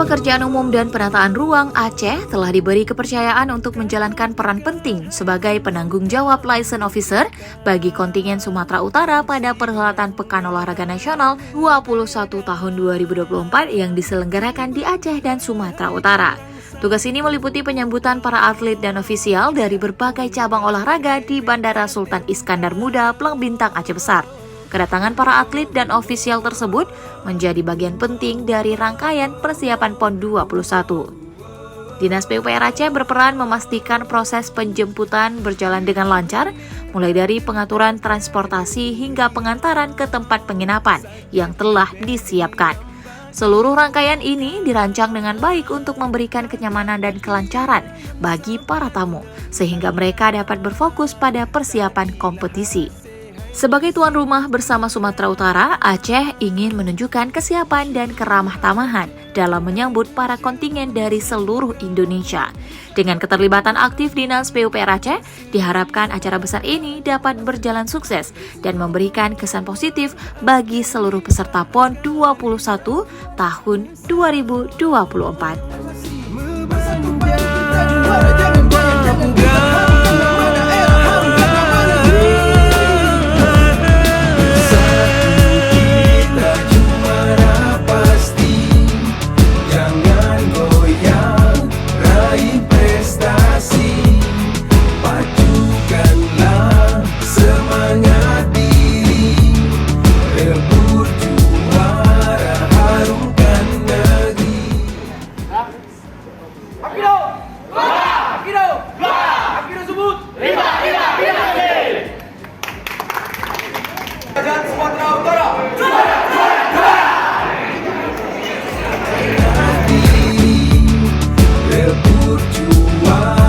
Pekerjaan Umum dan Penataan Ruang Aceh telah diberi kepercayaan untuk menjalankan peran penting sebagai penanggung jawab license officer bagi kontingen Sumatera Utara pada perhelatan Pekan Olahraga Nasional 21 tahun 2024 yang diselenggarakan di Aceh dan Sumatera Utara. Tugas ini meliputi penyambutan para atlet dan ofisial dari berbagai cabang olahraga di Bandara Sultan Iskandar Muda, Plang Bintang, Aceh Besar. Kedatangan para atlet dan ofisial tersebut menjadi bagian penting dari rangkaian persiapan PON 21. Dinas PUPR Aceh berperan memastikan proses penjemputan berjalan dengan lancar, mulai dari pengaturan transportasi hingga pengantaran ke tempat penginapan yang telah disiapkan. Seluruh rangkaian ini dirancang dengan baik untuk memberikan kenyamanan dan kelancaran bagi para tamu, sehingga mereka dapat berfokus pada persiapan kompetisi. Sebagai tuan rumah bersama Sumatera Utara, Aceh ingin menunjukkan kesiapan dan keramah tamahan dalam menyambut para kontingen dari seluruh Indonesia. Dengan keterlibatan aktif Dinas PUPR Aceh, diharapkan acara besar ini dapat berjalan sukses dan memberikan kesan positif bagi seluruh peserta PON 21 tahun 2024.